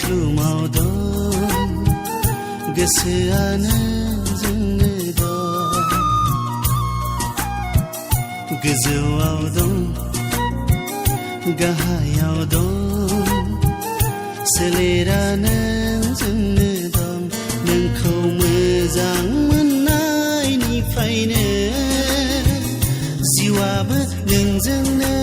लैथुमाव दं गोसोआनो जोंनो दं गोजौआव दं गाहायाव दं सोलेरानो जोंनो दं नोंखौ मोजां मोननायनिफ्रायनो जिउआबो नोंजोंनो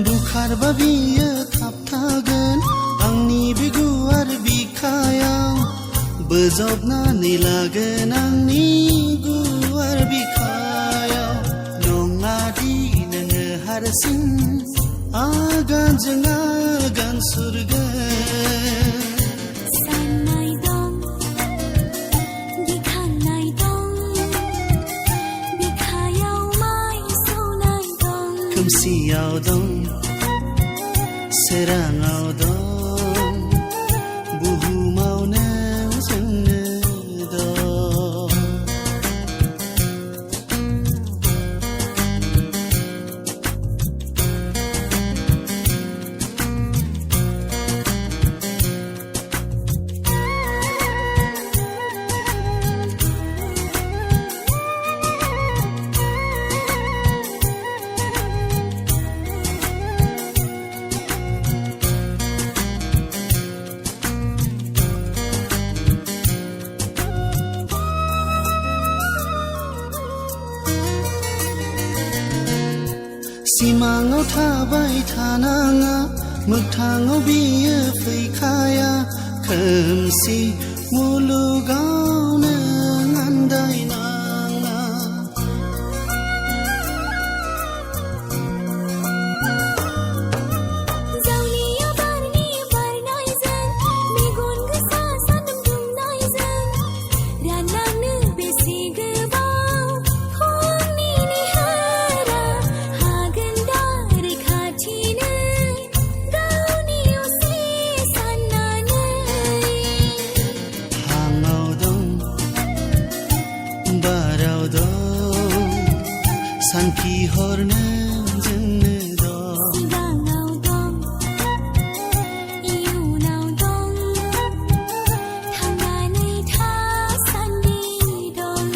बुखारबा बियो थाबथागोन आंनि बिगुर बिखायाव बोजबनानै लागोन आंनि गुवार बिखायाव नङादि नोङो हारसिं आगानजों आगान सुरगोन साननाय दं गिखांनाय दं बिखायाव माइ सौनाय दं खोमसियाव दं सोराङाव दं बुहुमावनो जोंनो दं सिमाङाव थाबाय थानाङा मोगथाङाव बियो फैखाया खोमसि मुलुगाव नों आन्दायनाङा जावलिया बारनि बारनायजों मेगन गोसा सान्दुं दुंनायजों रानलांनो बेसे गोबाव फुंनि निहोरा हागोन दा रैखाथिनो गावनि असे साननानै हाङाव दं बाराव दं सानखि हरनो जोंनो दं सिगाङाव दं इयुनाव दं थांनानै थासान्दि दं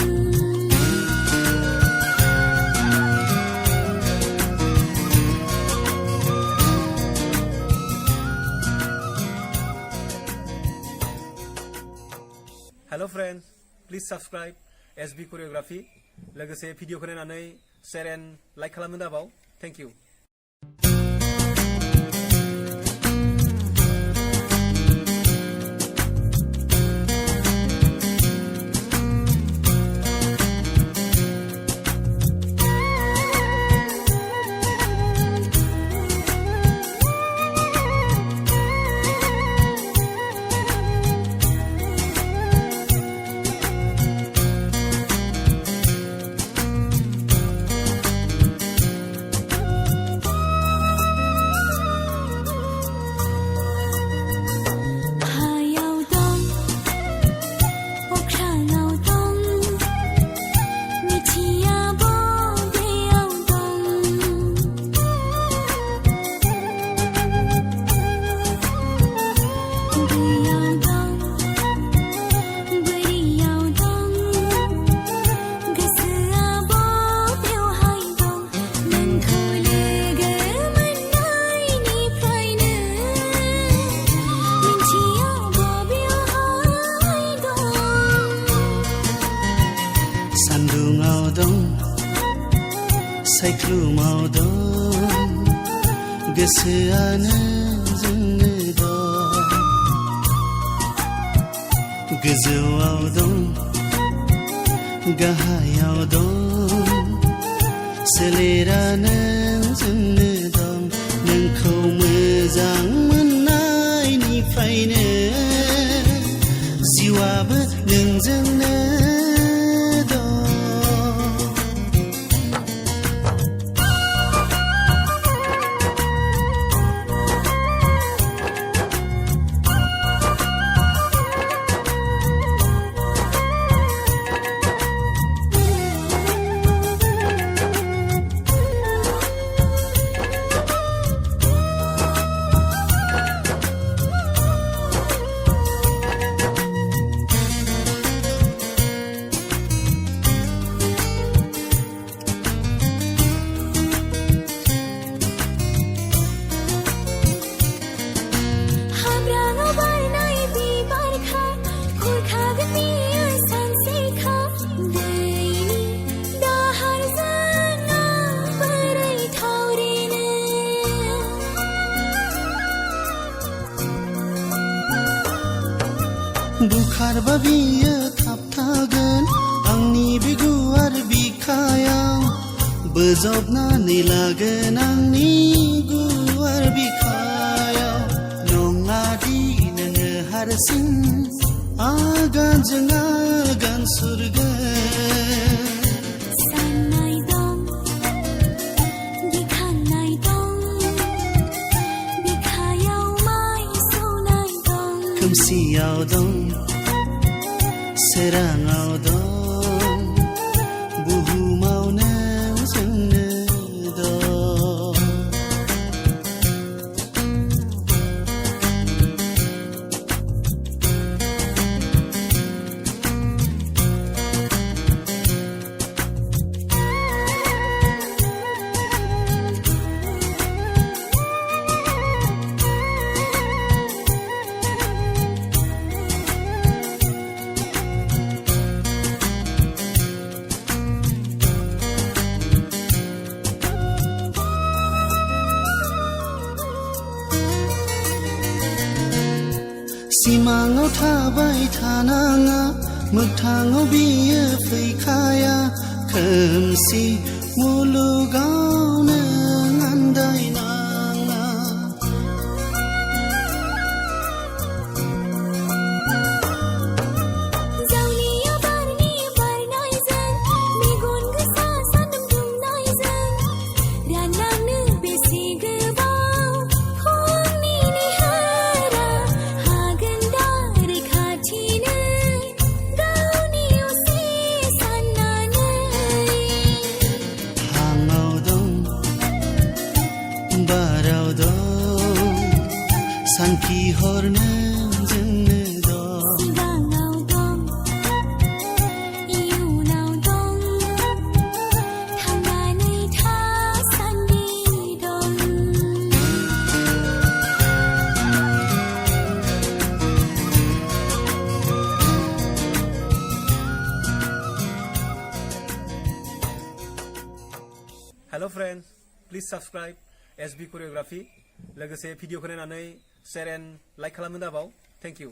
hello friend please subscribe SB choreography लोगोसे भिडिअखौ नायनानै शेयर एन्ड लाइक खालामनो दाबाव थैंक यू सान्दुङाव दं सायख्लुमाव दं गोसोआनो जोंनो दं गोजौआव दं गाहायाव दं सोलेरानो जोंनो दं नोंखौ मोजां मोननायनिफ्रायनो जिउआबो नोंजोंनो बुखारबा बियो थाबथागोन आंनि बे गुवार बिखायाव बोजबनानै लागोन आंनि गुवार बिखायाव नङादि नोङो हारसिं आगानजों आगान सुरगोन साननाय दं गिखांनाय दं बिखायाव माइ सौनाय दं खोमसियाव दं सोराङाव दं बुहुमावनो जोंनो दं सिमाङाव थाबाय थानाङा मोगथाङाव बियो फैखाया खोमसि मुलुगावनो आन्दायनाङा जावलिया बारनि बारनायजों मेगन गोसा सान्दुं दुंनायजों रानलांनो बेसे गोबाव फुंनि निहोरा हागोन दा रैखाथिनो गावनि असे साननानै हाङाव दं बाराव दं सानखि हरनो जोंनो दं सिगाङाव दं इयुनाव दं थांनानै थासान्दि दं hello' friends please subscribe SB choreography लोगोसे भिडिअखौ नायनानै शेयार एन्ड लाइक खालामनो दाबाव थेंक इउ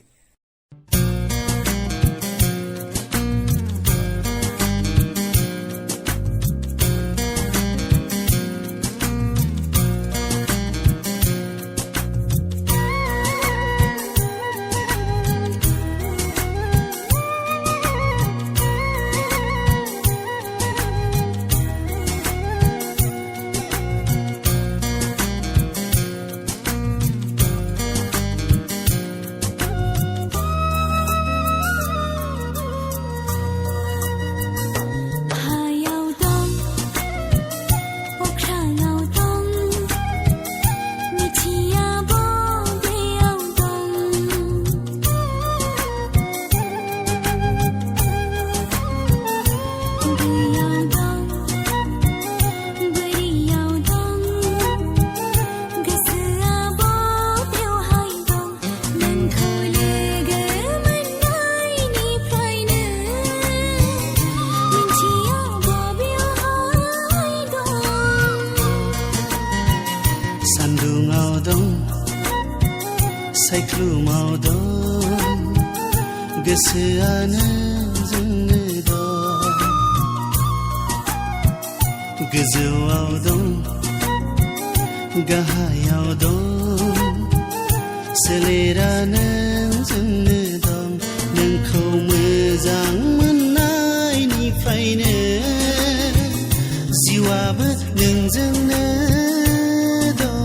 सायख्लुमाव दं गोसोआनो जोंनो दं गोजौआव दं गाहायाव दं सोलेरानो जोंनो दं नोंखौ मोजां मोननायनिफ्रायनो जिउआबो नोंजोंनो दं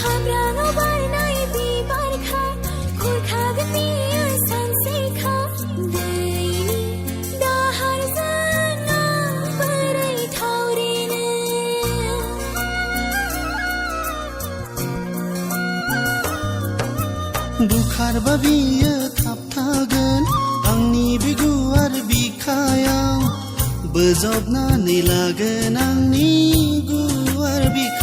हाब्राङाव बारनाय बिबारखा खुरखागोन बियो सानसेखा दैनि दाहारजों आं बोरै थावरिनो बुखारबा बियो थाबथागोन आंनि बे गुवार बिखायाव बोजबनानै लागोन आंनि गुवार बिखायाव